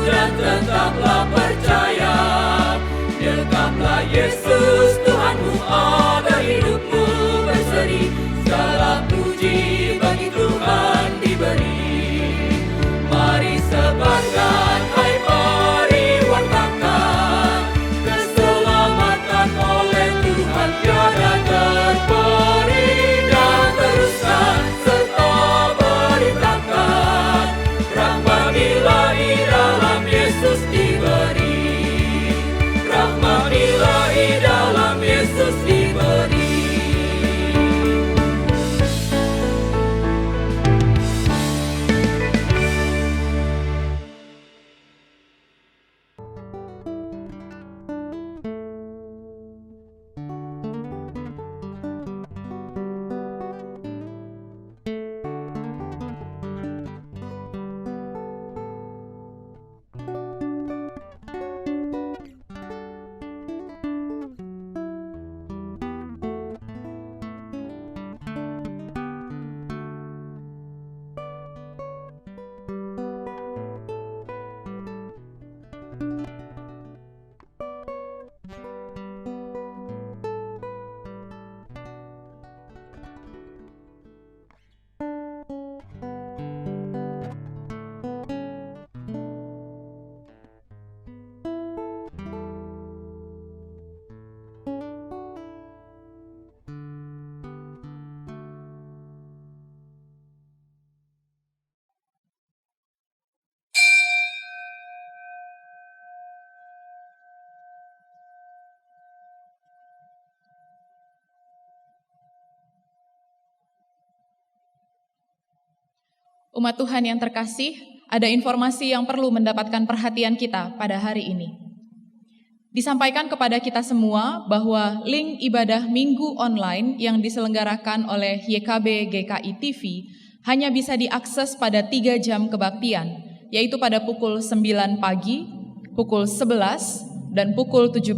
dan tetaplah percaya. Biarkanlah Yesus Tuhanmu ada hidupmu berseri, segala puji bagi Tuhan diberi. Mari sebarkan, hai mari wartakan, keselamatan oleh Tuhan tiada terperi. Dan teruskan serta beritakan, rahmat ilahi dalam Yesus diberi. Rahmat ilahi dalam Yesus diberi. Umat Tuhan yang terkasih, ada informasi yang perlu mendapatkan perhatian kita pada hari ini. Disampaikan kepada kita semua bahwa link ibadah Minggu online yang diselenggarakan oleh YKB GKI TV hanya bisa diakses pada 3 jam kebaktian, yaitu pada pukul 9 pagi, pukul 11, dan pukul 17.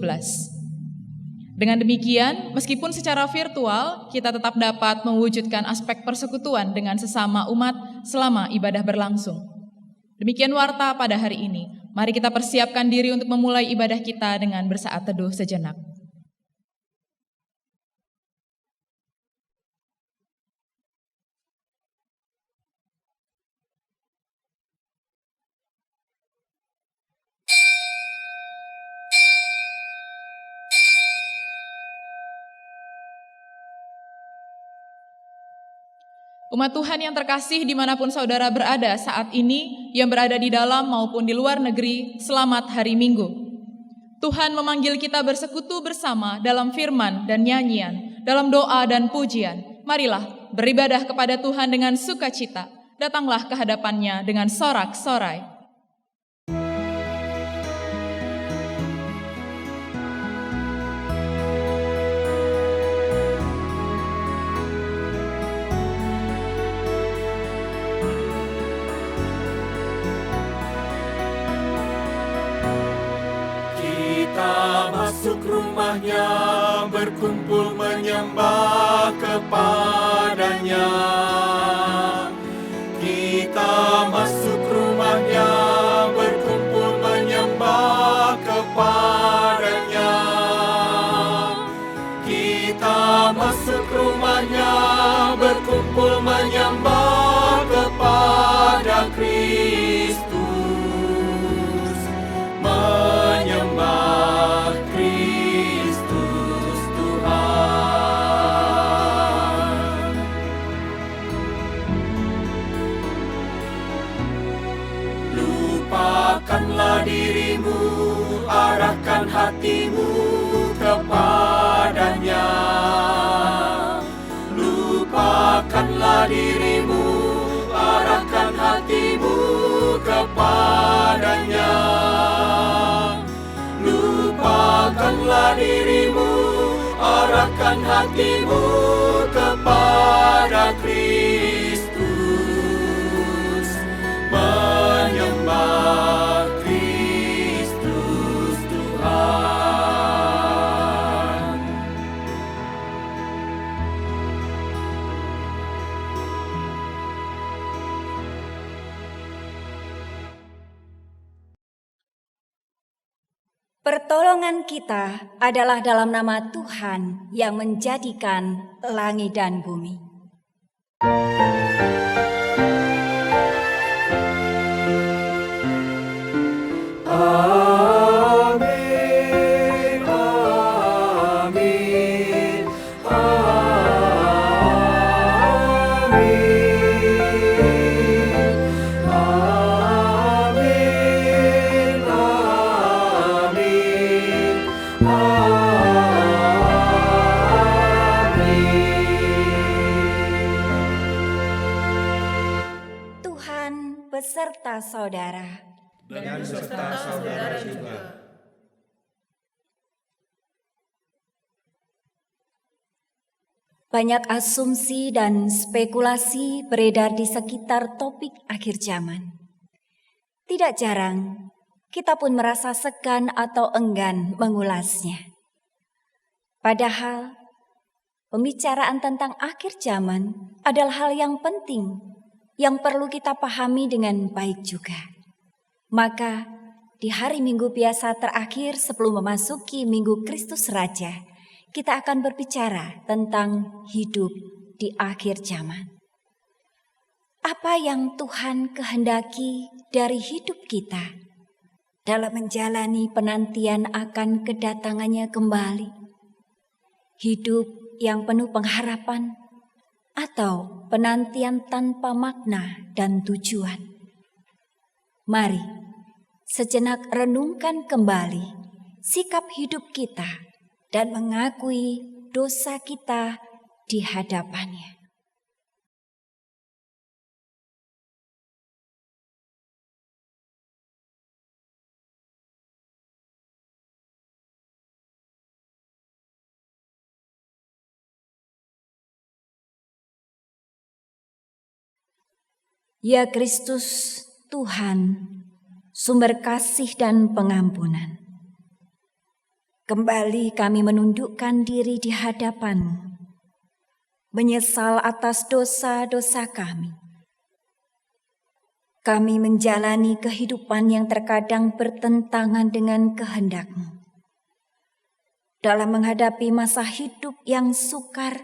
Dengan demikian, meskipun secara virtual, kita tetap dapat mewujudkan aspek persekutuan dengan sesama umat selama ibadah berlangsung. Demikian warta pada hari ini. Mari kita persiapkan diri untuk memulai ibadah kita dengan bersaat teduh sejenak. Umat Tuhan yang terkasih dimanapun saudara berada saat ini, yang berada di dalam maupun di luar negeri, selamat hari Minggu. Tuhan memanggil kita bersekutu bersama dalam firman dan nyanyian, dalam doa dan pujian. Marilah beribadah kepada Tuhan dengan sukacita. Datanglah ke hadapannya dengan sorak-sorai. Masuk rumahnya, berkumpul menyembah kepadanya. Kita masuk rumahnya, berkumpul menyembah kepadanya. Kita masuk rumahnya, berkumpul menyembah kepada Kristus. Menyembah Kristus Tuhan. Lupakanlah dirimu, arahkan hatimu kepadanya. Lupakanlah dirimu, arahkan hatimu kepadanya. Lupakanlah dirimu, arahkan hatimu kepada Kristus. Menyembah Kristus Tuhan. Pertolongan kita adalah dalam nama Tuhan yang menjadikan langit dan bumi. Amin, amin, amin, amin, amin, amin. Tuhan beserta saudara. Dan beserta saudara juga. Banyak asumsi dan spekulasi beredar di sekitar topik akhir zaman. Tidak jarang, kita pun merasa segan atau enggan mengulasnya. Padahal, pembicaraan tentang akhir zaman adalah hal yang penting, yang perlu kita pahami dengan baik juga. Maka, di hari Minggu biasa terakhir sebelum memasuki Minggu Kristus Raja, kita akan berbicara tentang hidup di akhir zaman. Apa yang Tuhan kehendaki dari hidup kita dalam menjalani penantian akan kedatangannya kembali? Hidup yang penuh pengharapan atau penantian tanpa makna dan tujuan? Mari sejenak renungkan kembali sikap hidup kita dan mengakui dosa kita di hadapannya. Ya Kristus, Tuhan, sumber kasih dan pengampunan. Kembali kami menundukkan diri di hadapan-Mu, menyesal atas dosa-dosa kami. Kami menjalani kehidupan yang terkadang bertentangan dengan kehendak-Mu. Dalam menghadapi masa hidup yang sukar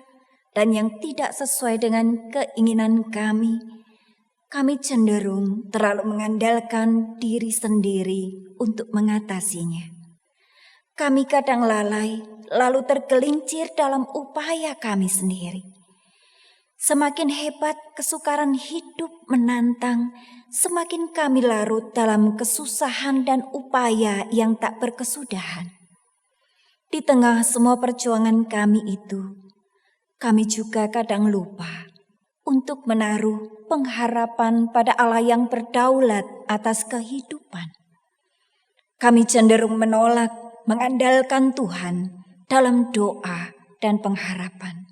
dan yang tidak sesuai dengan keinginan kami cenderung terlalu mengandalkan diri sendiri untuk mengatasinya. Kami kadang lalai, lalu tergelincir dalam upaya kami sendiri. Semakin hebat kesukaran hidup menantang, semakin kami larut dalam kesusahan dan upaya yang tak berkesudahan. Di tengah semua perjuangan kami itu, kami juga kadang lupa untuk menaruh pengharapan pada Allah yang berdaulat atas kehidupan. Kami cenderung menolak mengandalkan Tuhan dalam doa dan pengharapan.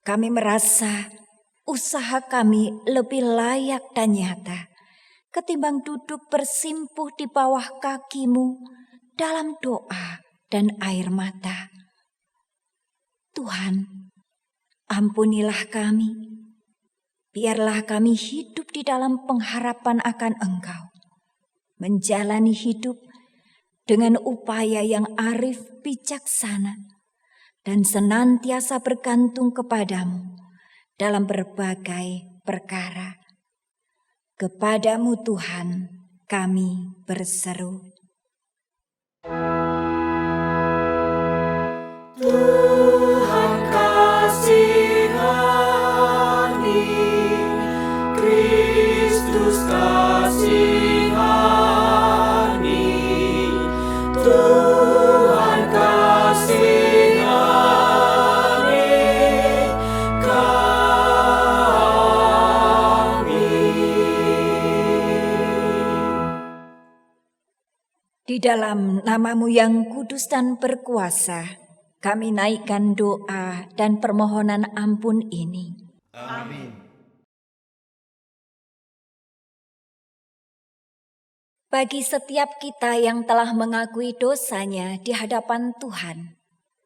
Kami merasa usaha kami lebih layak dan nyata ketimbang duduk bersimpuh di bawah kaki-Mu dalam doa dan air mata. Tuhan, ampunilah kami. Biarlah kami hidup di dalam pengharapan akan Engkau. Menjalani hidup dengan upaya yang arif bijaksana dan senantiasa bergantung kepada-Mu dalam berbagai perkara. Kepada-Mu Tuhan kami berseru. Tuhan kasihani, Kristus kasihani, Tuhan kasihani kami. Di dalam nama-Mu yang kudus dan berkuasa, kami naikkan doa dan permohonan ampun ini. Amin. Bagi setiap kita yang telah mengakui dosanya di hadapan Tuhan,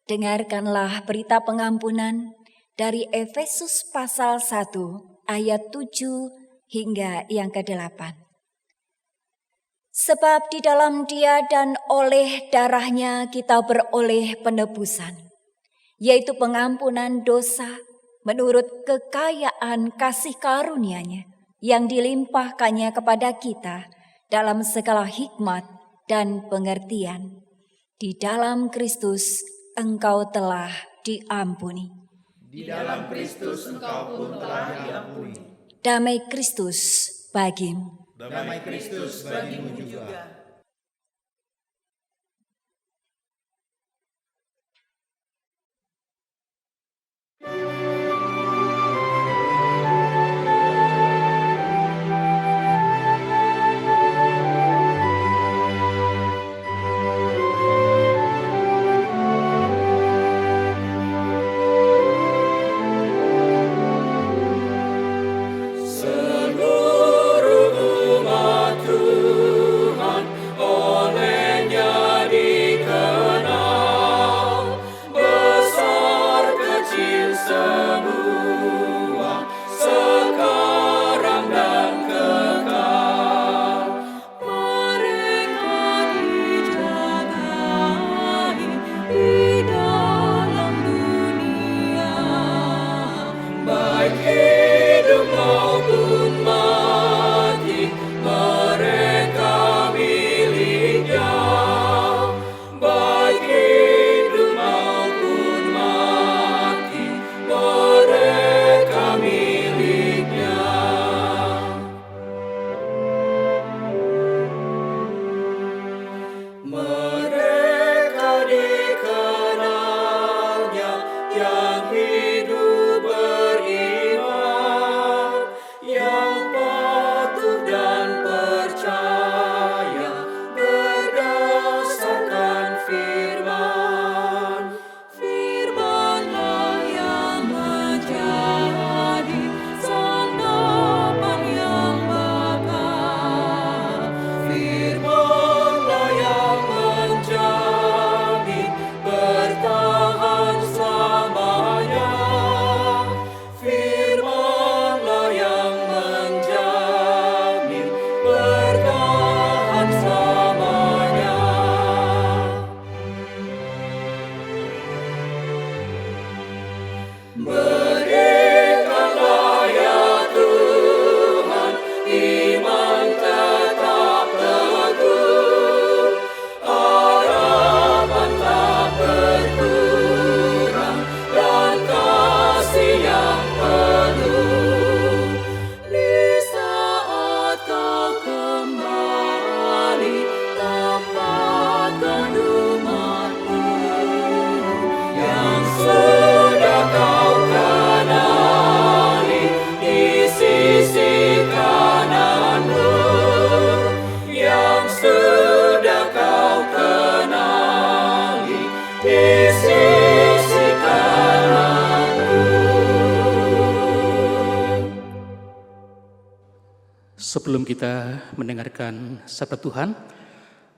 dengarkanlah berita pengampunan dari Efesus pasal 1 ayat 7 hingga yang ke-8. Sebab di dalam Dia dan oleh darah-Nya kita beroleh penebusan, yaitu pengampunan dosa menurut kekayaan kasih karunia-Nya yang dilimpahkannya kepada kita dalam segala hikmat dan pengertian. Di dalam Kristus engkau telah diampuni. Di dalam Kristus engkau pun telah diampuni. Damai Kristus bagimu. Damai Kristus bagimu juga. Sebelum kita mendengarkan sabda Tuhan,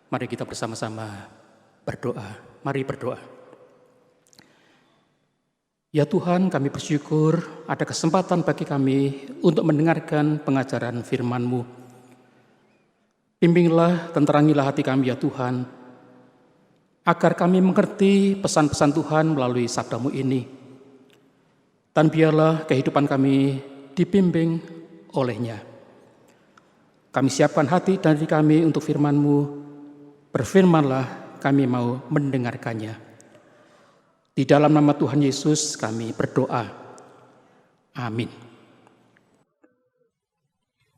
mari kita bersama-sama berdoa. Mari berdoa. Ya Tuhan, kami bersyukur ada kesempatan bagi kami untuk mendengarkan pengajaran firman-Mu. Bimbinglah, terangilah hati kami ya Tuhan, agar kami mengerti pesan-pesan Tuhan melalui sabda-Mu ini. Dan biarlah kehidupan kami dibimbing olehnya. Kami siapkan hati dan diri kami untuk firman-Mu. Berfirmanlah, kami mau mendengarkannya. Di dalam nama Tuhan Yesus kami berdoa. Amin.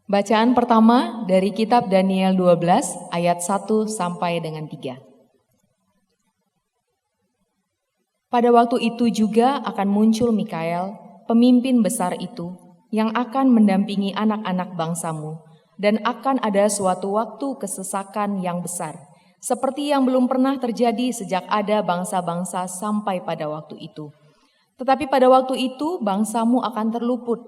Bacaan pertama dari kitab Daniel 12 ayat 1 sampai dengan 3. Pada waktu itu juga akan muncul Mikael, pemimpin besar itu, yang akan mendampingi anak-anak bangsamu, dan akan ada suatu waktu kesesakan yang besar, seperti yang belum pernah terjadi sejak ada bangsa-bangsa sampai pada waktu itu. Tetapi pada waktu itu bangsamu akan terluput,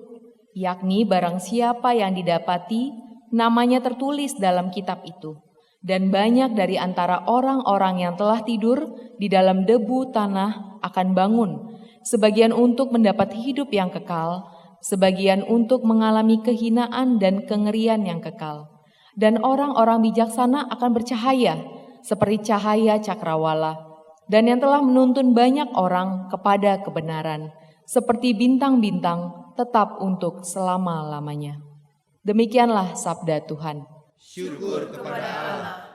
yakni barang siapa yang didapati namanya tertulis dalam kitab itu. Dan banyak dari antara orang-orang yang telah tidur di dalam debu tanah akan bangun, sebagian untuk mendapat hidup yang kekal, sebagian untuk mengalami kehinaan dan kengerian yang kekal. dan orang-orang bijaksana akan bercahaya seperti cahaya cakrawala, dan yang telah menuntun banyak orang kepada kebenaran, seperti bintang-bintang tetap untuk selama-lamanya. Demikianlah sabda Tuhan. Syukur kepada Allah.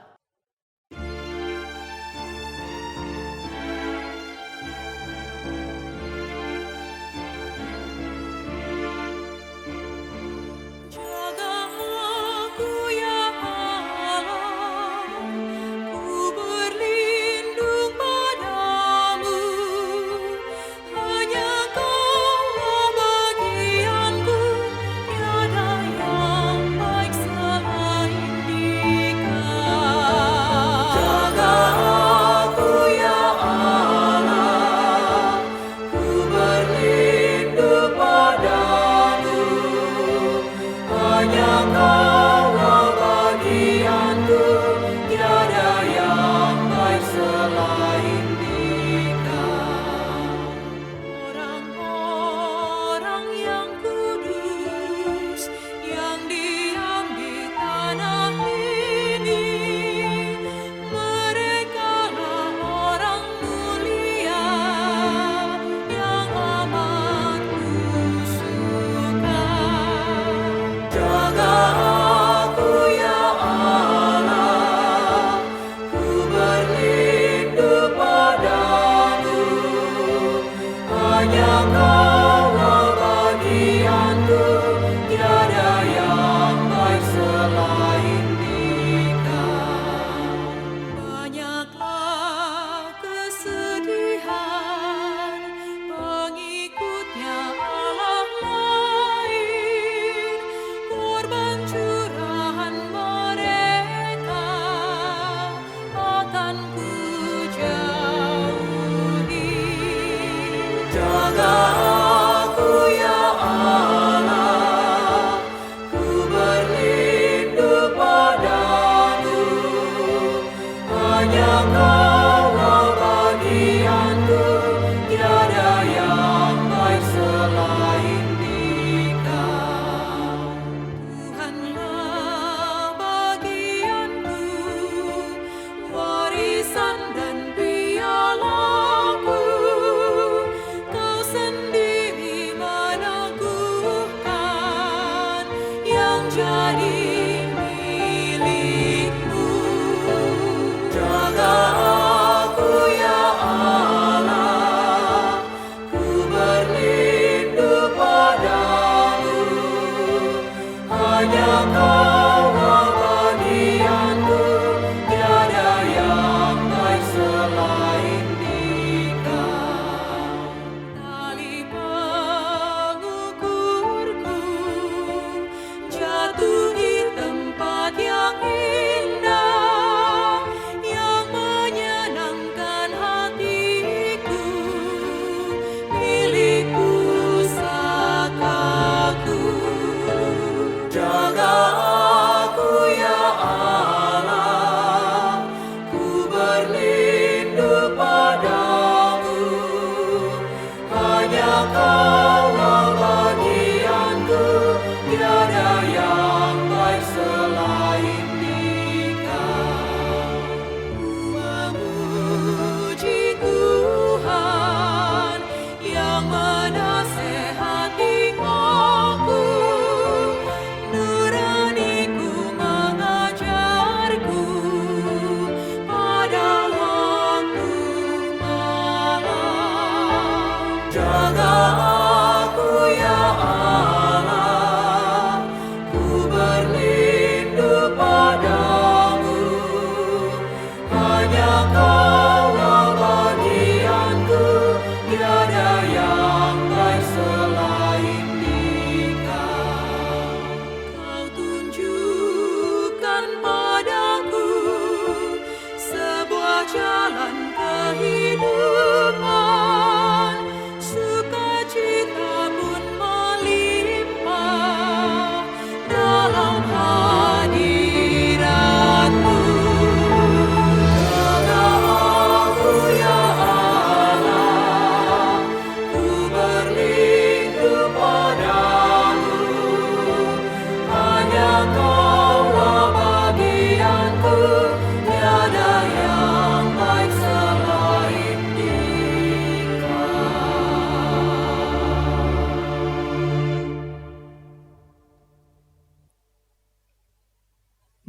Jaga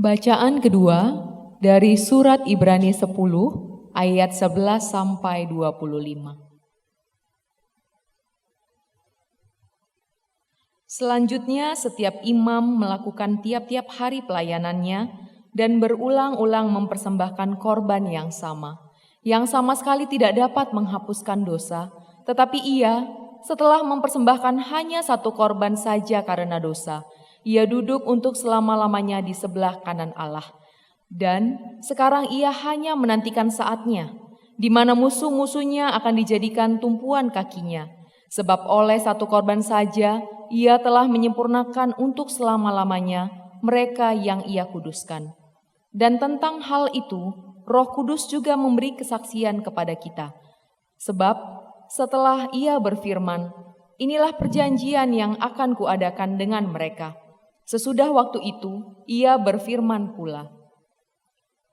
Bacaan kedua dari surat Ibrani 10 ayat 11 sampai 25. Selanjutnya setiap imam melakukan tiap-tiap hari pelayanannya dan berulang-ulang mempersembahkan korban yang sama sekali tidak dapat menghapuskan dosa, tetapi ia setelah mempersembahkan hanya satu korban saja karena dosa, ia duduk untuk selama-lamanya di sebelah kanan Allah. Dan sekarang ia hanya menantikan saatnya, di mana musuh-musuhnya akan dijadikan tumpuan kakinya. Sebab oleh satu korban saja, ia telah menyempurnakan untuk selama-lamanya mereka yang ia kuduskan. Dan tentang hal itu, Roh Kudus juga memberi kesaksian kepada kita. Sebab setelah ia berfirman, inilah perjanjian yang akan kuadakan dengan mereka. Sesudah waktu itu, ia berfirman pula,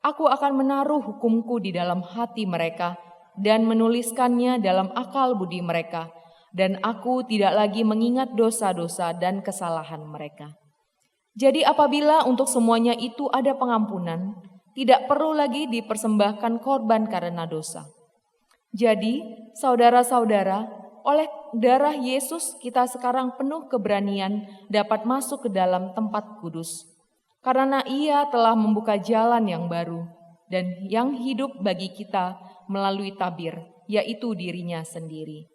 aku akan menaruh hukumku di dalam hati mereka dan menuliskannya dalam akal budi mereka, dan aku tidak lagi mengingat dosa-dosa dan kesalahan mereka. Jadi apabila untuk semuanya itu ada pengampunan, tidak perlu lagi dipersembahkan korban karena dosa. Jadi, saudara-saudara, oleh darah Yesus kita sekarang penuh keberanian dapat masuk ke dalam tempat kudus. Karena ia telah membuka jalan yang baru dan yang hidup bagi kita melalui tabir, yaitu dirinya sendiri.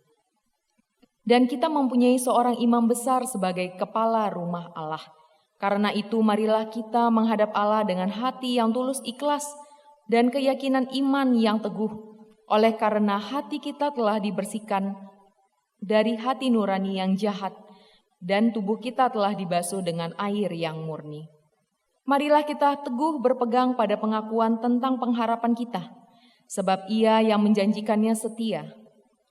Dan kita mempunyai seorang imam besar sebagai kepala rumah Allah. Karena itu marilah kita menghadap Allah dengan hati yang tulus ikhlas dan keyakinan iman yang teguh. Oleh karena hati kita telah dibersihkan dari hati nurani yang jahat dan tubuh kita telah dibasuh dengan air yang murni. Marilah kita teguh berpegang pada pengakuan tentang pengharapan kita, sebab Ia yang menjanjikannya setia.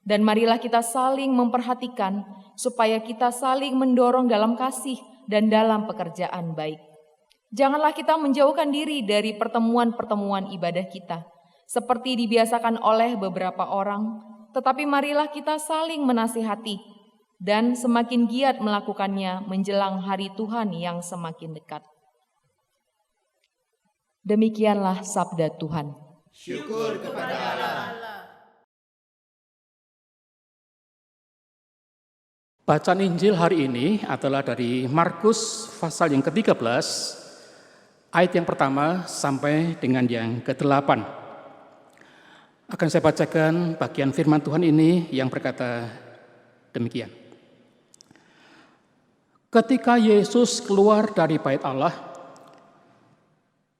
Dan marilah kita saling memperhatikan supaya kita saling mendorong dalam kasih dan dalam pekerjaan baik. Janganlah kita menjauhkan diri dari pertemuan-pertemuan ibadah kita, seperti dibiasakan oleh beberapa orang, tetapi marilah kita saling menasihati dan semakin giat melakukannya menjelang hari Tuhan yang semakin dekat. Demikianlah sabda Tuhan. Syukur kepada Allah. Bacaan Injil hari ini adalah dari Markus pasal yang ke-13, ayat yang pertama sampai dengan yang ke-8. Akan saya bacakan bagian firman Tuhan ini yang berkata demikian. Ketika Yesus keluar dari bait Allah,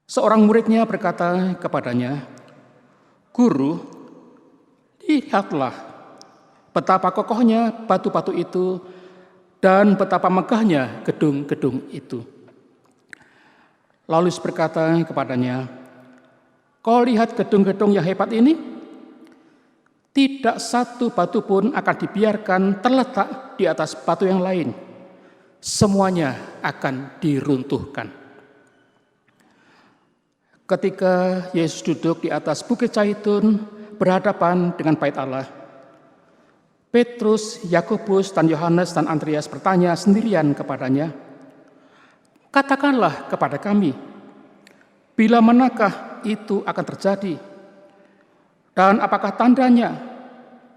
seorang muridnya berkata kepadanya, "Guru, lihatlah betapa kokohnya batu-batu itu dan betapa megahnya gedung-gedung itu." Lalu Yesus berkata kepadanya, "Kau lihat gedung-gedung yang hebat ini? Tidak satu batu pun akan dibiarkan terletak di atas batu yang lain. Semuanya akan diruntuhkan." Ketika Yesus duduk di atas Bukit Zaitun berhadapan dengan bait Allah, Petrus, Yakobus, dan Yohanes dan Andreas bertanya sendirian kepadanya, "Katakanlah kepada kami, bila manakah itu akan terjadi? Dan apakah tandanya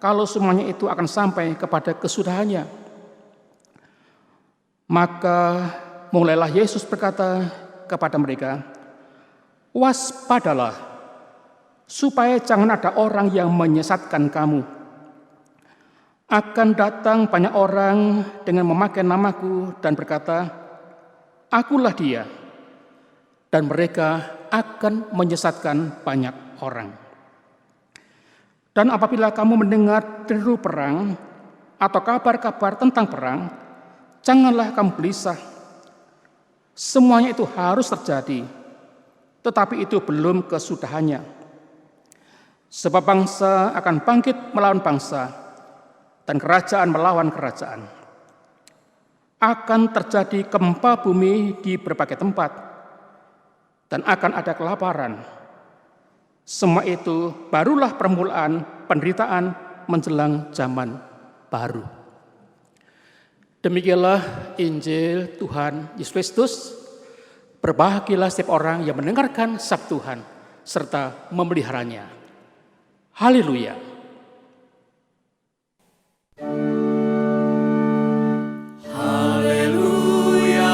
kalau semuanya itu akan sampai kepada kesudahannya?" Maka mulailah Yesus berkata kepada mereka, "Waspadalah, supaya jangan ada orang yang menyesatkan kamu. Akan datang banyak orang dengan memakai namaku dan berkata, 'Akulah dia,' dan mereka akan menyesatkan banyak orang. Dan apabila kamu mendengar deru perang atau kabar-kabar tentang perang, janganlah kamu gelisah. Semuanya itu harus terjadi, tetapi itu belum kesudahannya. Sebab bangsa akan bangkit melawan bangsa, dan kerajaan melawan kerajaan. Akan terjadi gempa bumi di berbagai tempat, dan akan ada kelaparan. Semua itu barulah permulaan penderitaan menjelang zaman baru." Demikianlah Injil Tuhan Yesus Kristus. Berbahagialah setiap orang yang mendengarkan sabda Tuhan serta memeliharanya. Haleluya. Haleluya,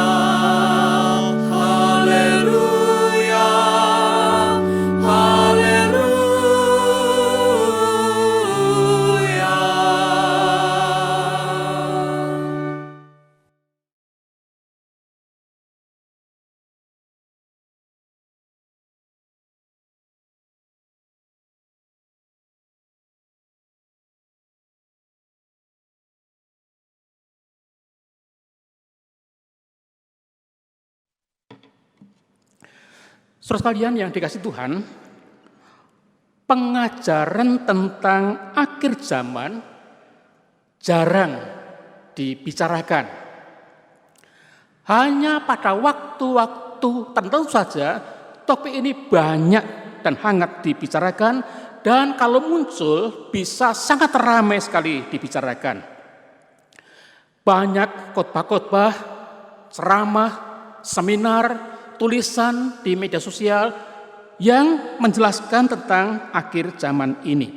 haleluya, haleluya. Saudara sekalian yang dikasihi Tuhan, pengajaran tentang akhir zaman jarang dibicarakan. Hanya pada waktu-waktu tertentu saja topik ini banyak dan hangat dibicarakan, dan kalau muncul bisa sangat ramai sekali dibicarakan. Banyak khotbah-khotbah, ceramah, seminar, tulisan di media sosial yang menjelaskan tentang akhir zaman ini.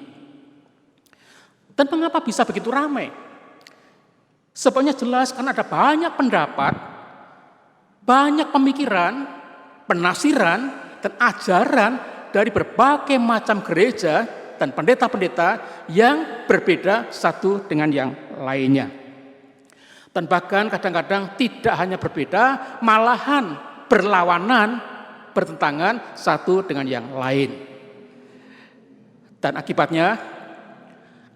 Dan mengapa bisa begitu ramai? Sebenarnya jelas karena ada banyak pendapat, banyak pemikiran, penafsiran, dan ajaran dari berbagai macam gereja dan pendeta-pendeta yang berbeda satu dengan yang lainnya. Dan bahkan kadang-kadang tidak hanya berbeda, malahan berlawanan, bertentangan satu dengan yang lain. Dan akibatnya,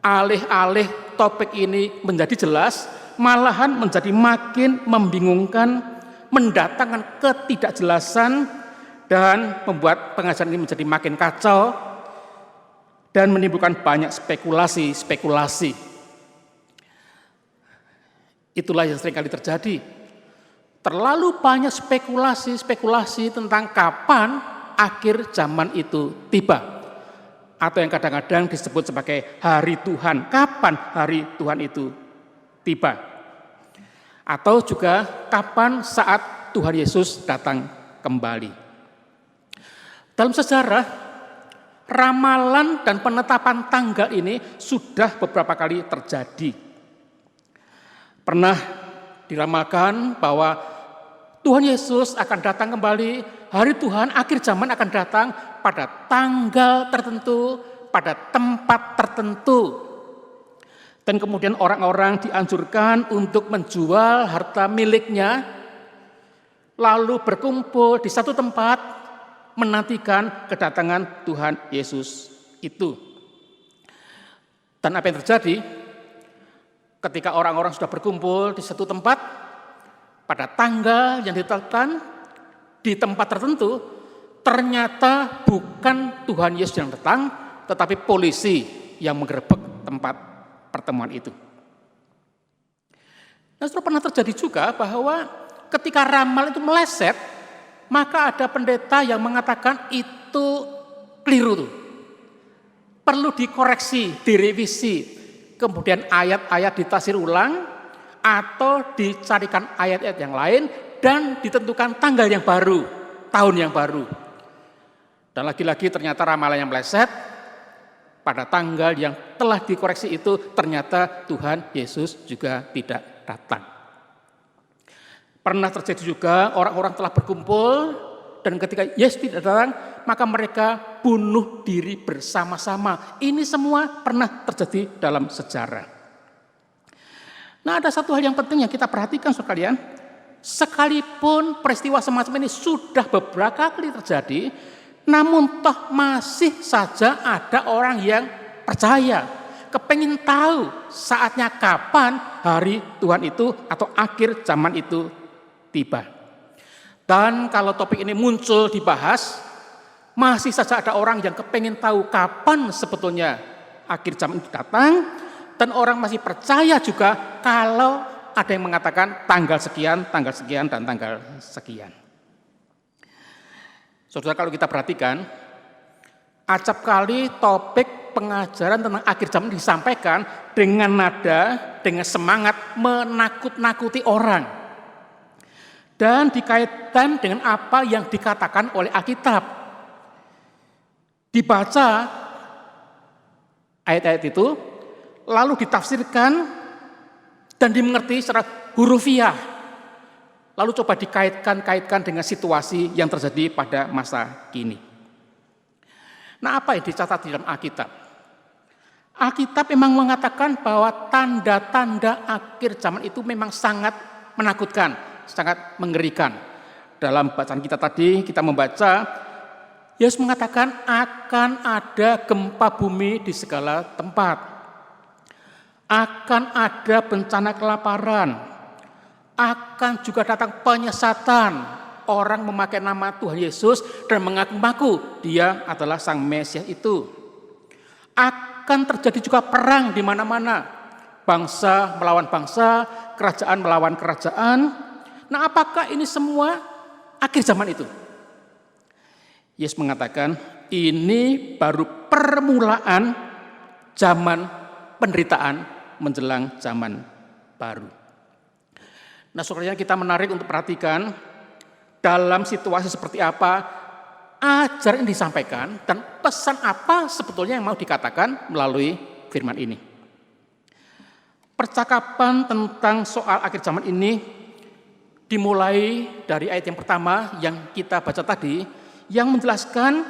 alih-alih topik ini menjadi jelas, malahan menjadi makin membingungkan, mendatangkan ketidakjelasan, dan membuat pengajaran ini menjadi makin kacau, dan menimbulkan banyak spekulasi-spekulasi. Itulah yang seringkali terjadi. Terlalu banyak spekulasi-spekulasi tentang kapan akhir zaman itu tiba. Atau yang kadang-kadang disebut sebagai hari Tuhan. Kapan hari Tuhan itu tiba? Atau juga kapan saat Tuhan Yesus datang kembali. Dalam sejarah, ramalan dan penetapan tanggal ini sudah beberapa kali terjadi. Pernah diramalkan bahwa Tuhan Yesus akan datang kembali, hari Tuhan akhir zaman akan datang pada tanggal tertentu, pada tempat tertentu. Dan kemudian orang-orang dianjurkan untuk menjual harta miliknya, lalu berkumpul di satu tempat menantikan kedatangan Tuhan Yesus itu. Dan apa yang terjadi? Ketika orang-orang sudah berkumpul di satu tempat, pada tanggal yang ditetapkan di tempat tertentu, ternyata bukan Tuhan Yesus yang datang, tetapi polisi yang menggerebek tempat pertemuan itu. Nah, sudah pernah terjadi juga bahwa ketika ramal itu meleset, maka ada pendeta yang mengatakan itu keliru, perlu dikoreksi, direvisi, kemudian ayat-ayat ditafsir ulang, atau dicarikan ayat-ayat yang lain dan ditentukan tanggal yang baru, tahun yang baru. Dan lagi-lagi ternyata ramalan yang meleset, pada tanggal yang telah dikoreksi itu ternyata Tuhan Yesus juga tidak datang. Pernah terjadi juga orang-orang telah berkumpul dan ketika Yesus tidak datang, maka mereka bunuh diri bersama-sama. Ini semua pernah terjadi dalam sejarah. Nah, ada satu hal yang penting yang kita perhatikan sekalian. Sekalipun peristiwa semacam ini sudah beberapa kali terjadi, namun toh masih saja ada orang yang percaya, kepengin tahu saatnya kapan hari Tuhan itu atau akhir zaman itu tiba. Dan kalau topik ini muncul dibahas, masih saja ada orang yang kepengin tahu kapan sebetulnya akhir zaman itu datang. Dan orang masih percaya juga kalau ada yang mengatakan tanggal sekian, dan tanggal sekian. Saudara, kalau kita perhatikan, acap kali topik pengajaran tentang akhir zaman disampaikan dengan nada, dengan semangat menakut-nakuti orang. dan dikaitkan dengan apa yang dikatakan oleh Alkitab. Dibaca ayat-ayat itu, lalu ditafsirkan dan dimengerti secara hurufiah. Lalu coba dikaitkan dengan situasi yang terjadi pada masa kini. Nah, apa yang dicatat di dalam Alkitab? Alkitab memang mengatakan bahwa tanda-tanda akhir zaman itu memang sangat menakutkan, sangat mengerikan. Dalam bacaan kita tadi, kita membaca, Yesus mengatakan akan ada gempa bumi di segala tempat. Akan ada bencana kelaparan. Akan juga datang penyesatan. Orang memakai nama Tuhan Yesus dan mengaku-ngaku dia adalah Sang Mesias itu. Akan terjadi juga perang di mana-mana. Bangsa melawan bangsa, kerajaan melawan kerajaan. Nah, apakah ini semua akhir zaman itu? Yesus mengatakan ini baru permulaan zaman penderitaan menjelang zaman baru. Nah, saudara, kita menarik untuk perhatikan dalam situasi seperti apa ajaran yang disampaikan dan pesan apa sebetulnya yang mau dikatakan melalui firman ini. Percakapan tentang soal akhir zaman ini dimulai dari ayat yang pertama yang kita baca tadi, yang menjelaskan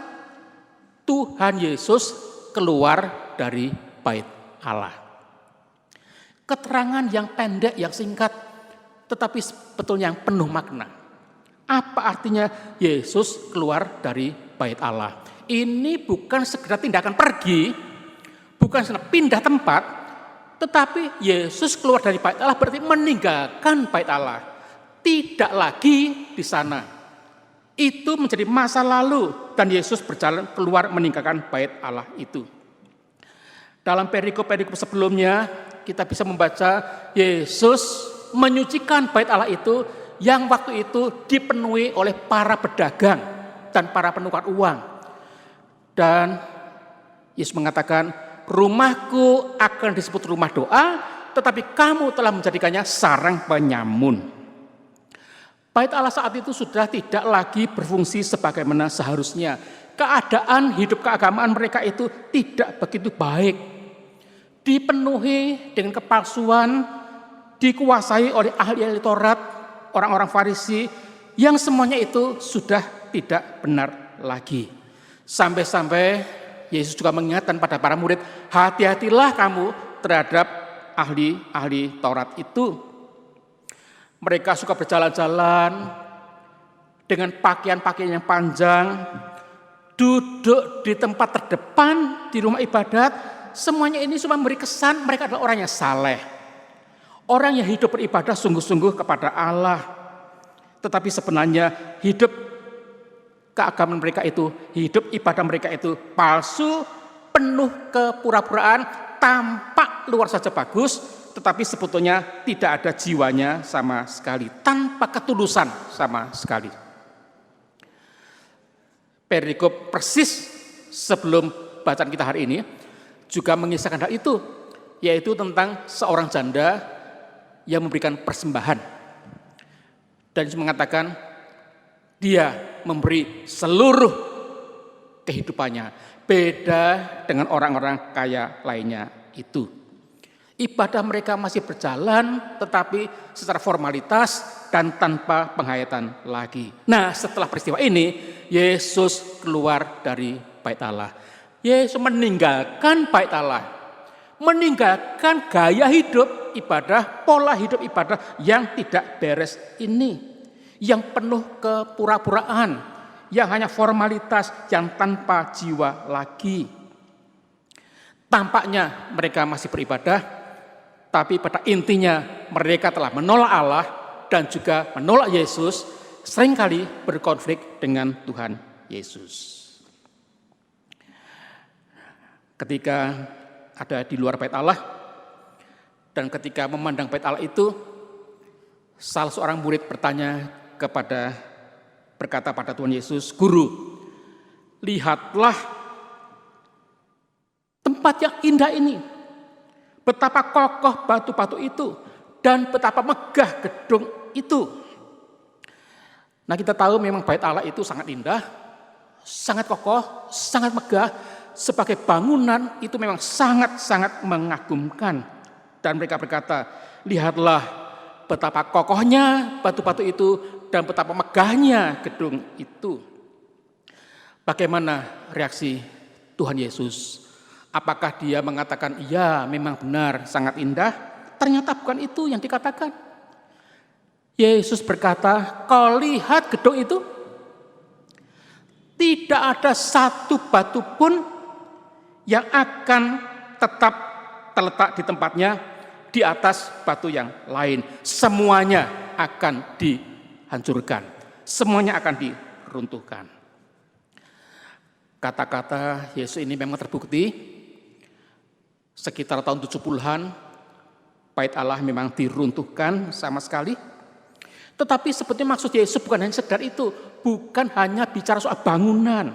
Tuhan Yesus keluar dari bait Allah. Keterangan yang pendek, yang singkat, tetapi sebetulnya yang penuh makna. Apa artinya Yesus keluar dari bait Allah? Ini bukan sekedar tindakan pergi, bukan sekedar pindah tempat, tetapi Yesus keluar dari bait Allah berarti meninggalkan bait Allah. Tidak lagi di sana. Itu menjadi masa lalu dan Yesus berjalan keluar meninggalkan bait Allah itu. Dalam perikop-perikop sebelumnya kita bisa membaca Yesus menyucikan bait Allah itu yang waktu itu dipenuhi oleh para pedagang dan para penukar uang. Dan Yesus mengatakan, rumahku akan disebut rumah doa, tetapi kamu telah menjadikannya sarang penyamun. Bait Allah saat itu sudah tidak lagi berfungsi sebagaimana seharusnya. Keadaan hidup keagamaan mereka itu tidak begitu baik. Dipenuhi dengan kepalsuan, dikuasai oleh ahli-ahli Taurat, orang-orang Farisi, yang semuanya itu sudah tidak benar lagi. Sampai-sampai Yesus juga mengingatkan pada para murid, hati-hatilah kamu terhadap ahli-ahli Taurat itu. Mereka suka berjalan-jalan dengan pakaian-pakaian yang panjang, duduk di tempat terdepan di rumah ibadat. Semuanya ini cuma memberi kesan mereka adalah orang yang saleh. Orang yang hidup beribadah sungguh-sungguh kepada Allah. Tetapi sebenarnya hidup keagamaan mereka itu, hidup ibadah mereka itu palsu, penuh kepura-puraan, tampak luar saja bagus, tetapi sebetulnya tidak ada jiwanya sama sekali, tanpa ketulusan sama sekali. Perikop persis sebelum bacaan kita hari ini juga mengisahkan hal itu, yaitu tentang seorang janda yang memberikan persembahan. Dan mengatakan dia memberi seluruh kehidupannya, beda dengan orang-orang kaya lainnya itu. Ibadah mereka masih berjalan, tetapi secara formalitas dan tanpa penghayatan lagi. Nah, setelah peristiwa ini, Yesus keluar dari bait Allah. Yesus meninggalkan bait Allah, meninggalkan gaya hidup ibadah, pola hidup ibadah yang tidak beres ini, yang penuh kepura-puraan, yang hanya formalitas, yang tanpa jiwa lagi. Tampaknya mereka masih beribadah, tapi pada intinya mereka telah menolak Allah dan juga menolak Yesus, seringkali berkonflik dengan Tuhan Yesus. Ketika ada di luar bait Allah dan ketika memandang bait Allah itu, salah seorang murid berkata pada Tuhan Yesus, "Guru, lihatlah tempat yang indah ini. Betapa kokoh batu-batu itu dan betapa megah gedung itu. Nah, kita tahu memang bait Allah itu sangat indah, sangat kokoh, sangat megah. Sebagai bangunan itu memang sangat-sangat mengagumkan. Dan mereka berkata, lihatlah betapa kokohnya batu-batu itu dan betapa megahnya gedung itu. Bagaimana reaksi Tuhan Yesus? Apakah dia mengatakan, iya memang benar sangat indah? Ternyata bukan itu yang dikatakan. Yesus berkata, kau lihat gedung itu? Tidak ada satu batu pun yang akan tetap terletak di tempatnya di atas batu yang lain. Semuanya akan dihancurkan. Semuanya akan diruntuhkan. Kata-kata Yesus ini memang terbukti. Sekitar tahun 70-an, bait Allah memang diruntuhkan sama sekali. Tetapi sebetulnya maksud Yesus bukan hanya sekedar itu. Bukan hanya bicara soal bangunan.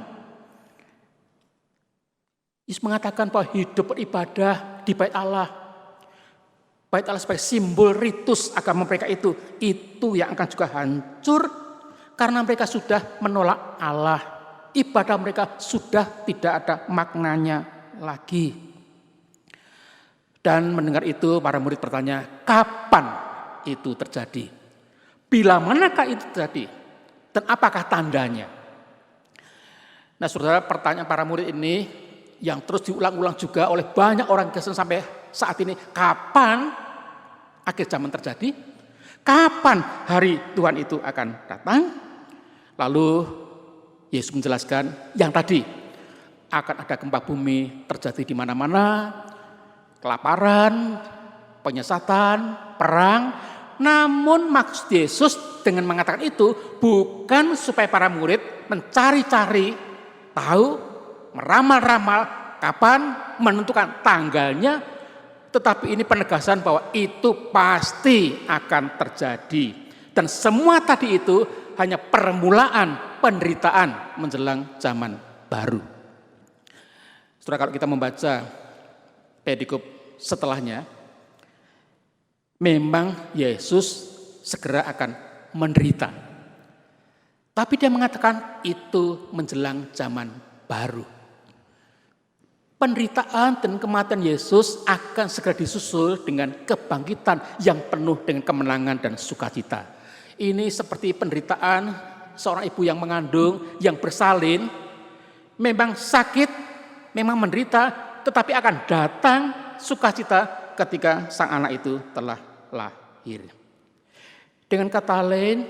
Yesus mengatakan bahwa hidup beribadah di bait Allah. Bait Allah sebagai simbol ritus agama mereka itu yang akan juga hancur karena mereka sudah menolak Allah. Ibadah mereka sudah tidak ada maknanya lagi. Dan mendengar itu para murid bertanya, kapan itu terjadi? Bila manakah itu terjadi? Dan apakah tandanya? Nah, saudara, pertanyaan para murid ini yang terus diulang-ulang juga oleh banyak orang Kristen sampai saat ini. Kapan akhir zaman terjadi? Kapan hari Tuhan itu akan datang? Lalu Yesus menjelaskan yang tadi, akan ada gempa bumi terjadi di mana-mana, kelaparan, penyesatan, perang. Namun maksud Yesus dengan mengatakan itu bukan supaya para murid mencari-cari tahu, meramal-ramal kapan, menentukan tanggalnya, tetapi ini penegasan bahwa itu pasti akan terjadi. Dan semua tadi itu hanya permulaan penderitaan menjelang zaman baru. Saudara, kalau kita membaca perikop setelahnya, memang Yesus segera akan menderita. Tapi dia mengatakan itu menjelang zaman baru. Penderitaan dan kematian Yesus akan segera disusul dengan kebangkitan yang penuh dengan kemenangan dan sukacita. Ini seperti penderitaan seorang ibu yang mengandung, yang bersalin, memang sakit, memang menderita, tetapi akan datang sukacita ketika sang anak itu telah lahir. Dengan kata lain,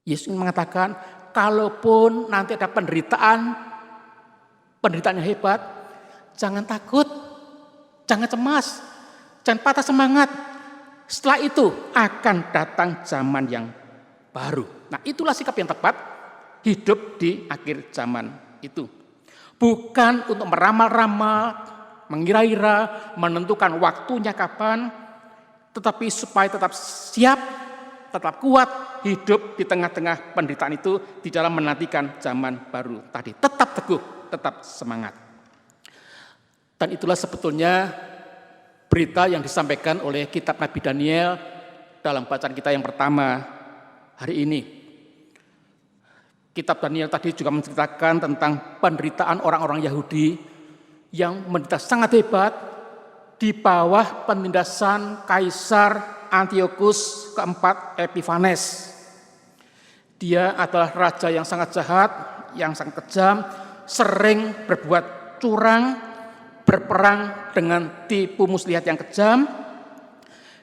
Yesus mengatakan, kalaupun nanti ada penderitaan yang hebat, jangan takut, jangan cemas, jangan patah semangat. Setelah itu akan datang zaman yang baru. Nah, itulah sikap yang tepat hidup di akhir zaman itu. Bukan untuk meramal-ramal, mengira-ira, menentukan waktunya kapan, tetapi supaya tetap siap, tetap kuat hidup di tengah-tengah penderitaan itu di dalam menantikan zaman baru tadi. Tetap teguh, tetap semangat. Dan itulah sebetulnya berita yang disampaikan oleh kitab Nabi Daniel dalam bacaan kita yang pertama hari ini. Kitab Daniel tadi juga menceritakan tentang penderitaan orang-orang Yahudi yang menderita sangat hebat di bawah penindasan Kaisar Antiochus keempat Epiphanes. Dia adalah raja yang sangat jahat, yang sangat kejam, sering berbuat curang, berperang dengan tipu muslihat yang kejam.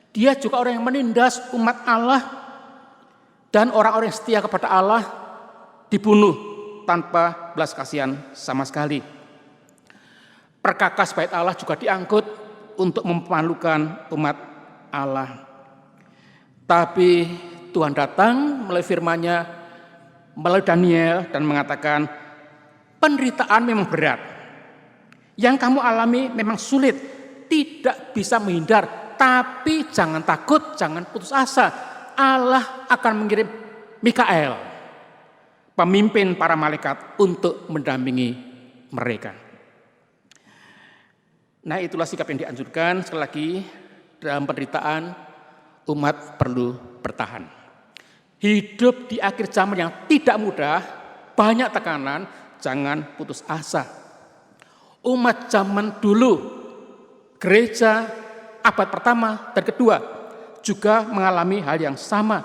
Dia juga orang yang menindas umat Allah, dan orang-orang yang setia kepada Allah dibunuh tanpa belas kasihan sama sekali. Perkakas bait Allah juga diangkut untuk memalukan umat Allah. Tapi Tuhan datang melalui firman-Nya, melalui Daniel, dan mengatakan, penderitaan memang berat. Yang kamu alami memang sulit, tidak bisa menghindar. Tapi jangan takut, jangan putus asa. Allah akan mengirim Mikael, pemimpin para malaikat, untuk mendampingi mereka. Nah, itulah sikap yang dianjurkan. Sekali lagi, dalam penderitaan umat perlu bertahan. hidup di akhir zaman yang tidak mudah, banyak tekanan, jangan putus asa. Umat zaman dulu, gereja abad pertama dan kedua juga mengalami hal yang sama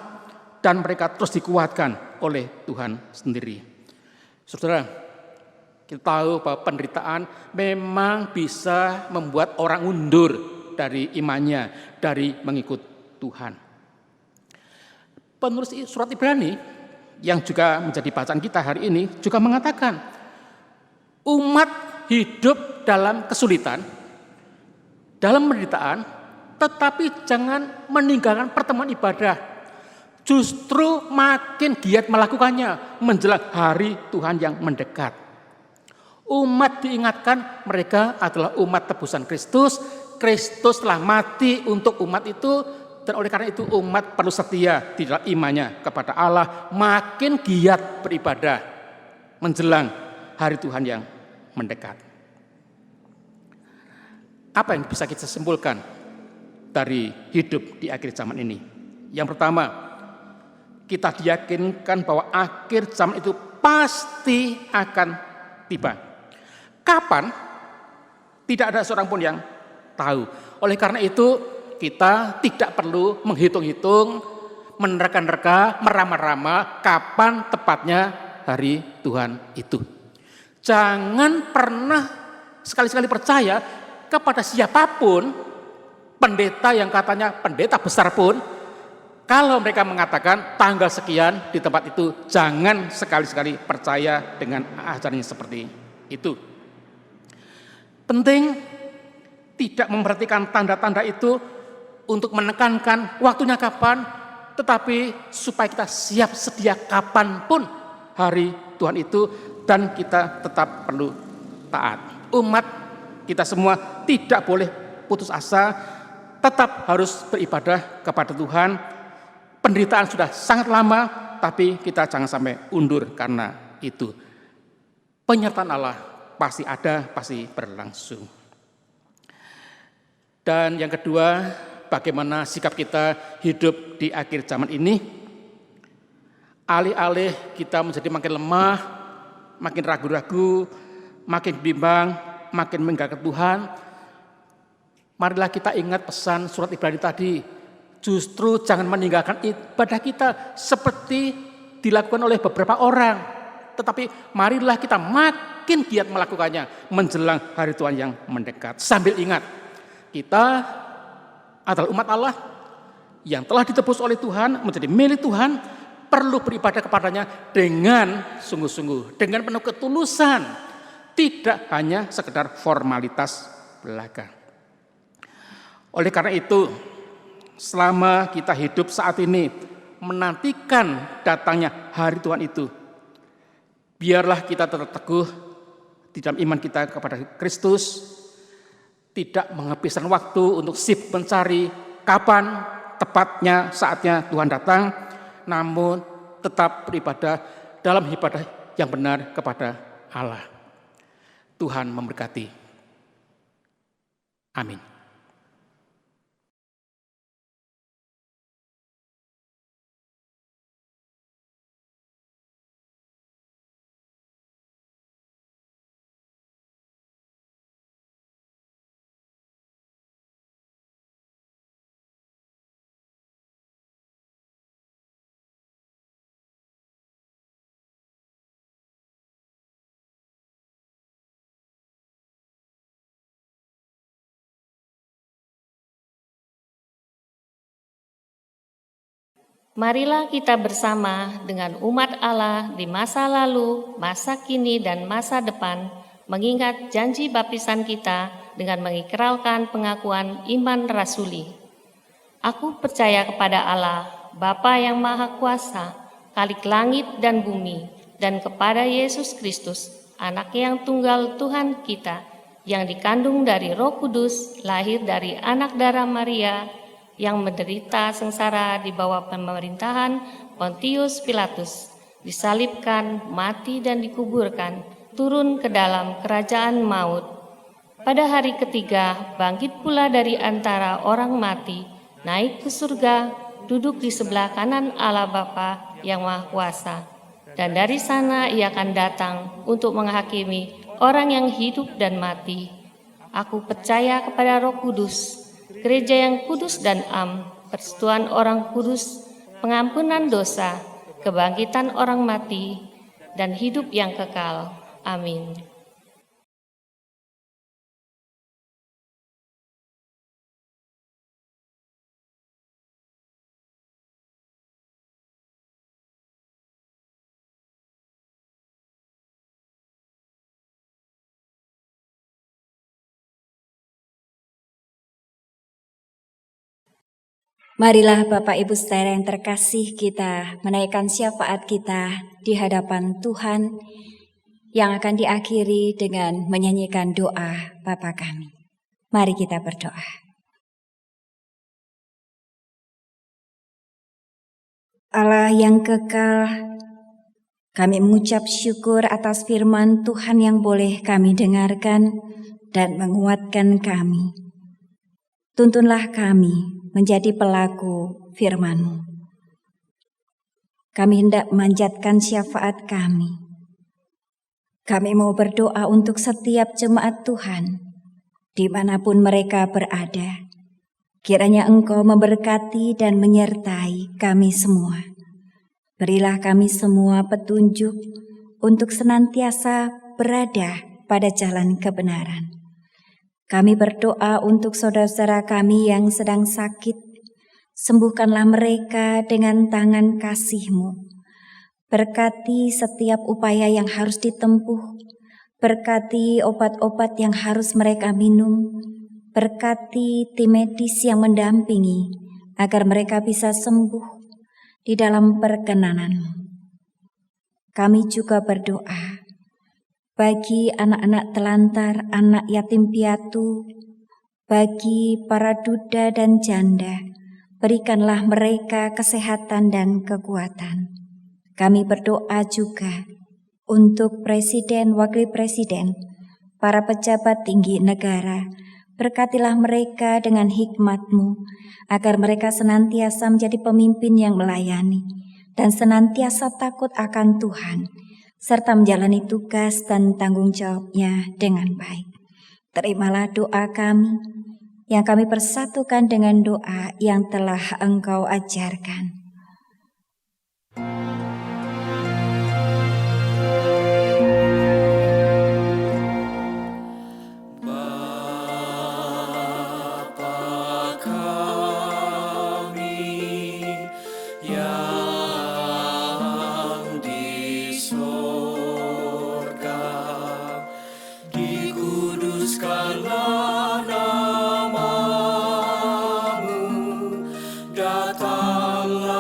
dan mereka terus dikuatkan oleh Tuhan sendiri. Saudara, kita tahu bahwa penderitaan memang bisa membuat orang mundur dari imannya, dari mengikut Tuhan. Penulis surat Ibrani yang juga menjadi bacaan kita hari ini juga mengatakan, umat hidup dalam kesulitan, dalam penderitaan, tetapi jangan meninggalkan pertemuan ibadah. Justru makin giat melakukannya menjelang hari Tuhan yang mendekat. Umat diingatkan mereka adalah umat tebusan Kristus. Kristus telah mati untuk umat itu, dan oleh karena itu umat perlu setia di dalam imannya kepada Allah, makin giat beribadah menjelang hari Tuhan yang mendekat. Apa yang bisa kita simpulkan dari hidup di akhir zaman ini? Yang pertama, kita diyakinkan bahwa akhir zaman itu pasti akan tiba. Kapan? Tidak ada seorang pun yang tahu. Oleh karena itu kita tidak perlu menghitung-hitung, menerka-nerka, merama-rama kapan tepatnya hari Tuhan itu. Jangan pernah sekali-sekali percaya kepada siapapun, pendeta yang katanya pendeta besar pun, kalau mereka mengatakan tanggal sekian di tempat itu, jangan sekali-sekali percaya dengan ajarannya seperti itu. Penting tidak memperhatikan tanda-tanda itu untuk menekankan waktunya kapan, tetapi supaya kita siap sedia kapanpun hari Tuhan itu, dan kita tetap perlu taat. Umat kita semua tidak boleh putus asa, tetap harus beribadah kepada Tuhan. Penderitaan sudah sangat lama, tapi kita jangan sampai undur karena itu. Penyertaan Allah pasti ada, pasti berlangsung. Dan yang kedua, bagaimana sikap kita hidup di akhir zaman ini? Alih-alih kita menjadi makin lemah, makin ragu-ragu, makin bimbang, makin meninggalkan Tuhan, marilah kita ingat pesan surat Ibrani tadi. Justru jangan meninggalkan ibadah kita seperti dilakukan oleh beberapa orang, tetapi marilah kita makin giat melakukannya menjelang hari Tuhan yang mendekat. Sambil ingat, kita adalah umat Allah yang telah ditebus oleh Tuhan, menjadi milik Tuhan, perlu beribadah kepadanya dengan sungguh-sungguh, dengan penuh ketulusan, tidak hanya sekedar formalitas belaka. Oleh karena itu, selama kita hidup saat ini menantikan datangnya hari Tuhan itu, biarlah kita tetap teguh di dalam iman kita kepada Kristus, tidak menghabiskan waktu untuk sibuk mencari kapan tepatnya saatnya Tuhan datang, namun tetap beribadah dalam ibadah yang benar kepada Allah. Tuhan memberkati. Amin. Marilah kita bersama dengan umat Allah di masa lalu, masa kini, dan masa depan mengingat janji baptisan kita dengan mengikrarkan pengakuan iman rasuli. Aku percaya kepada Allah, Bapa yang Maha Kuasa, Khalik langit dan bumi, dan kepada Yesus Kristus, Anak yang tunggal Tuhan kita, yang dikandung dari Roh Kudus, lahir dari anak darah Maria, yang menderita sengsara di bawah pemerintahan Pontius Pilatus, disalibkan, mati dan dikuburkan, turun ke dalam kerajaan maut. Pada hari ketiga bangkit pula dari antara orang mati, naik ke surga, duduk di sebelah kanan Allah Bapa yang Maha Kuasa. Dan dari sana ia akan datang untuk menghakimi orang yang hidup dan mati. Aku percaya kepada Roh Kudus, gereja yang kudus dan am, persekutuan orang kudus, pengampunan dosa, kebangkitan orang mati, dan hidup yang kekal. Amin. Marilah Bapak Ibu Saudara yang terkasih, kita menaikkan syafaat kita di hadapan Tuhan yang akan diakhiri dengan menyanyikan doa Bapa kami. Mari kita berdoa. Allah yang kekal, kami mengucap syukur atas firman Tuhan yang boleh kami dengarkan dan menguatkan kami. Tuntunlah kami menjadi pelaku firman-Mu. Kami hendak memanjatkan syafaat kami. Kami mau berdoa untuk setiap jemaat Tuhan, dimanapun mereka berada. Kiranya Engkau memberkati dan menyertai kami semua. Berilah kami semua petunjuk untuk senantiasa berada pada jalan kebenaran. Kami berdoa untuk saudara-saudara kami yang sedang sakit. Sembuhkanlah mereka dengan tangan kasih-Mu. Berkati setiap upaya yang harus ditempuh. Berkati obat-obat yang harus mereka minum. Berkati tim medis yang mendampingi agar mereka bisa sembuh di dalam perkenanan-Mu. Kami juga berdoa bagi anak-anak telantar, anak yatim piatu, bagi para duda dan janda, berikanlah mereka kesehatan dan kekuatan. Kami berdoa juga untuk Presiden, Wakil Presiden, para pejabat tinggi negara. Berkatilah mereka dengan hikmat-Mu, agar mereka senantiasa menjadi pemimpin yang melayani, dan senantiasa takut akan Tuhan, serta menjalani tugas dan tanggung jawabnya dengan baik. Terimalah doa kami, yang kami persatukan dengan doa yang telah Engkau ajarkan. Dikuduskanlah namamu, datanglah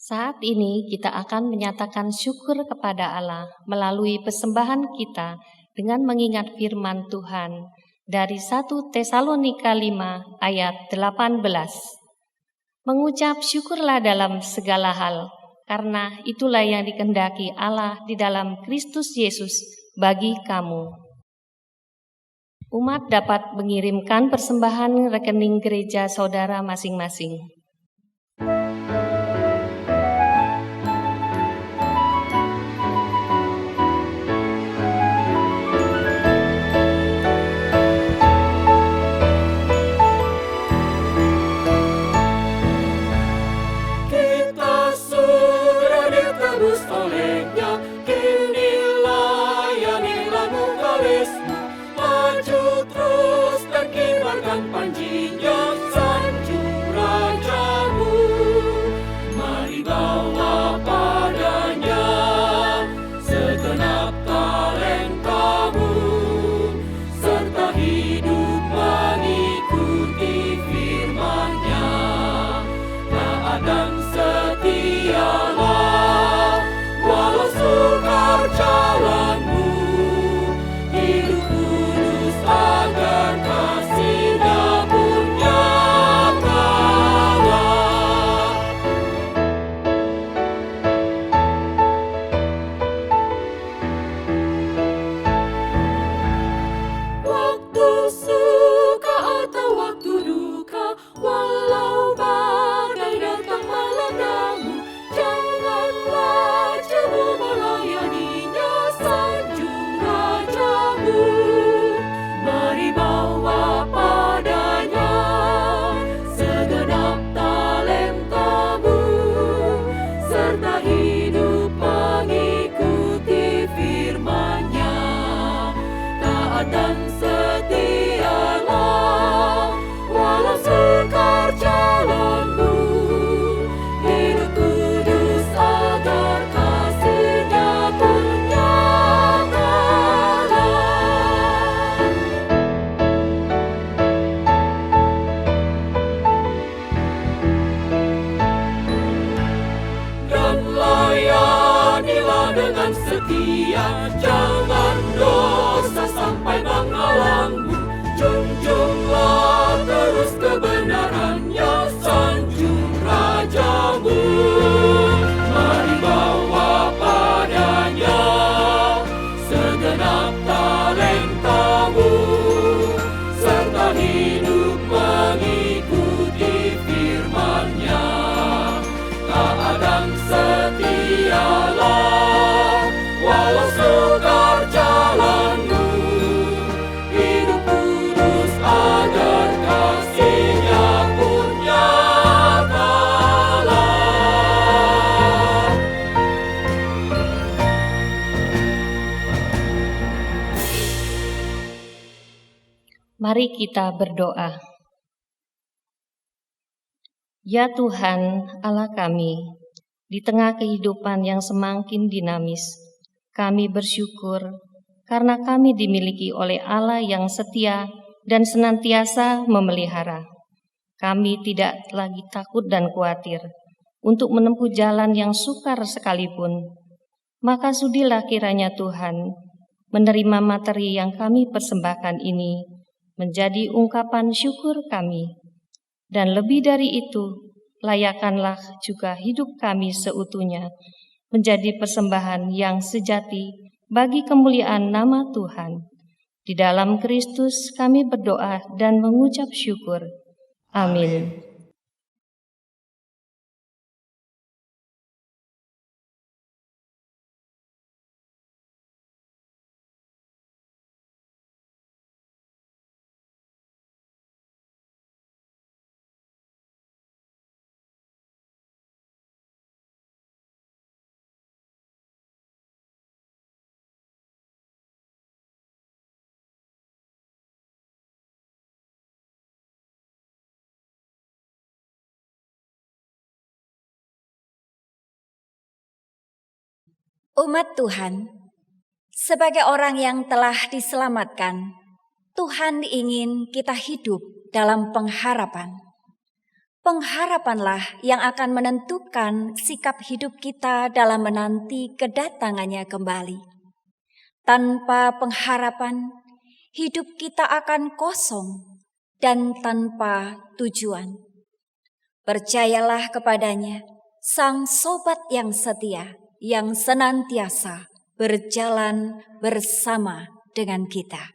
Saat ini kita akan menyatakan syukur kepada Allah melalui persembahan kita dengan mengingat firman Tuhan dari 1 Tesalonika 5 ayat 18. Mengucap syukurlah dalam segala hal, karena itulah yang dikehendaki Allah di dalam Kristus Yesus bagi kamu. Umat dapat mengirimkan persembahan rekening gereja saudara masing-masing. Mari kita berdoa. Ya Tuhan, Allah kami, di tengah kehidupan yang semakin dinamis, kami bersyukur karena kami dimiliki oleh Allah yang setia dan senantiasa memelihara. Kami tidak lagi takut dan khawatir untuk menempuh jalan yang sukar sekalipun. Maka sudilah kiranya Tuhan menerima materi yang kami persembahkan ini menjadi ungkapan syukur kami. Dan lebih dari itu, layakkanlah juga hidup kami seutuhnya menjadi persembahan yang sejati bagi kemuliaan nama Tuhan. Di dalam Kristus kami berdoa dan mengucap syukur. Amin. Umat Tuhan, sebagai orang yang telah diselamatkan, Tuhan ingin kita hidup dalam pengharapan. Pengharapanlah yang akan menentukan sikap hidup kita dalam menanti kedatangannya kembali. Tanpa pengharapan, hidup kita akan kosong dan tanpa tujuan. Percayalah kepadanya, Sang Sobat yang setia, yang senantiasa berjalan bersama dengan kita.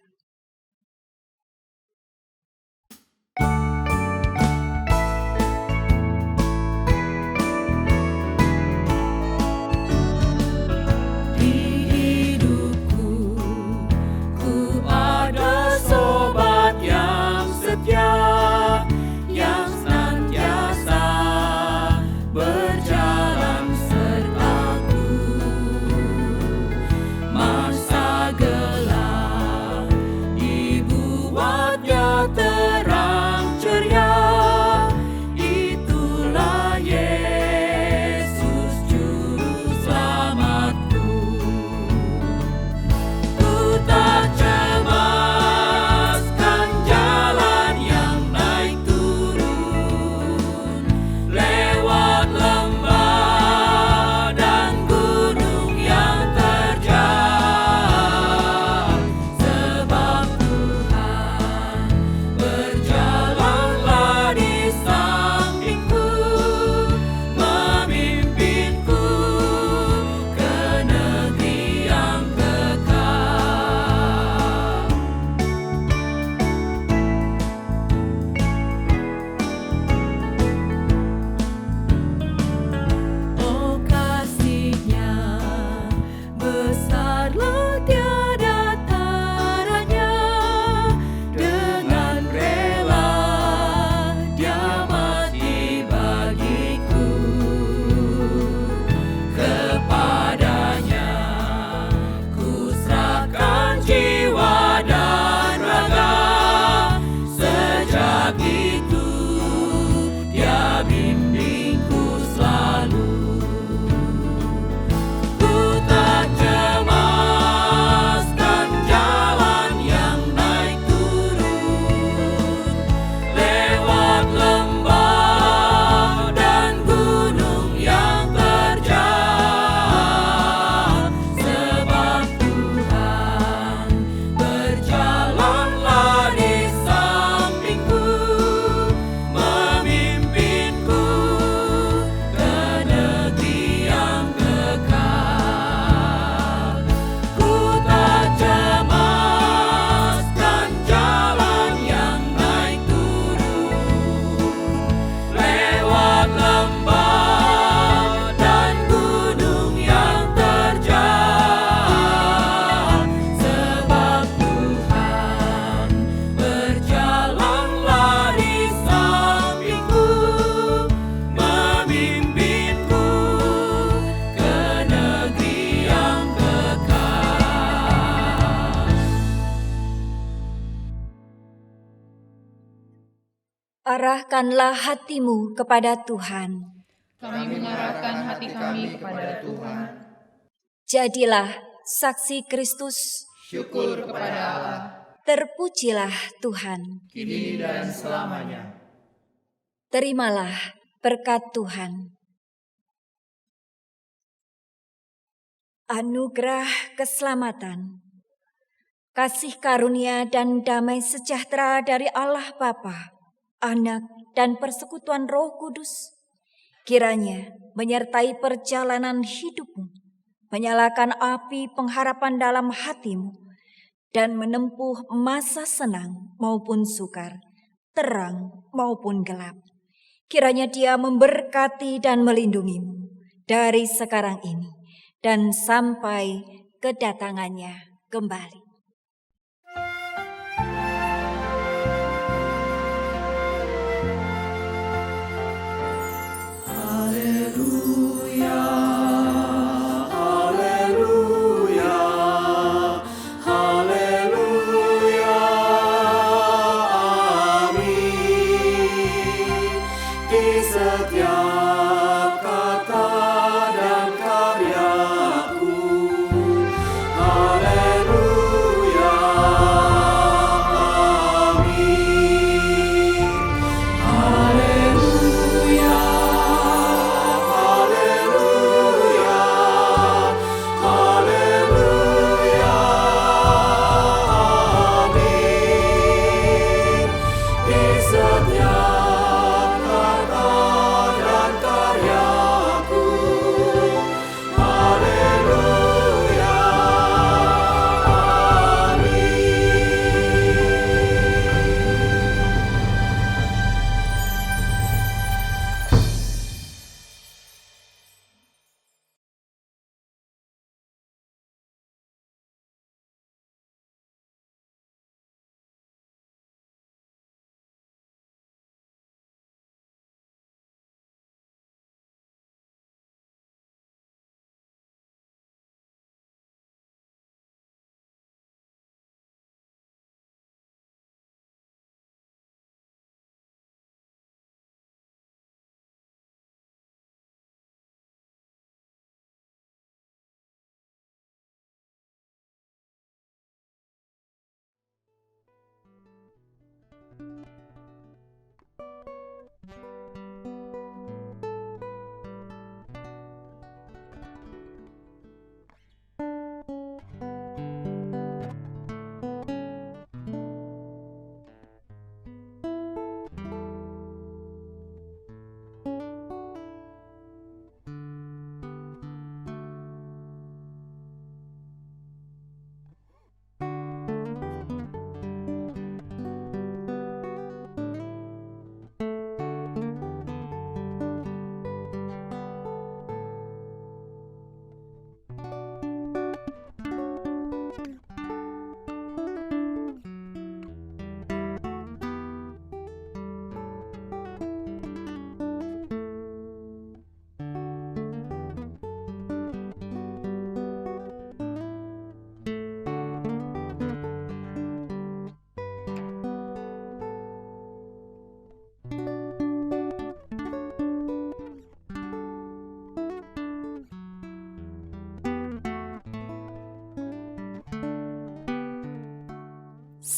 Arahkanlah hatimu kepada Tuhan. Kami mengarahkan hati kami kepada Tuhan. Jadilah saksi Kristus. Syukur kepada Allah, Terpujilah Tuhan. kini dan selamanya. Terimalah berkat Tuhan. Anugerah keselamatan, kasih karunia dan damai sejahtera dari Allah Bapa, Anak, dan persekutuan Roh Kudus, kiranya menyertai perjalanan hidupmu, menyalakan api pengharapan dalam hatimu, dan menempuh masa senang maupun sukar, terang maupun gelap. Kiranya Dia memberkati dan melindungimu dari sekarang ini dan sampai kedatangannya kembali. Haleluya.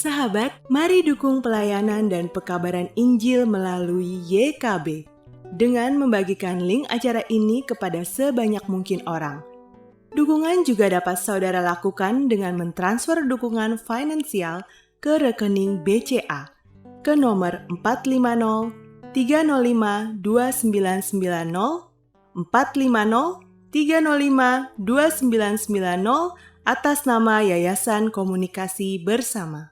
Sahabat, mari dukung pelayanan dan pekabaran Injil melalui YKB dengan membagikan link acara ini kepada sebanyak mungkin orang. Dukungan juga dapat saudara lakukan dengan mentransfer dukungan finansial ke rekening BCA ke nomor 450 305 2990 450 305 2990 atas nama Yayasan Komunikasi Bersama.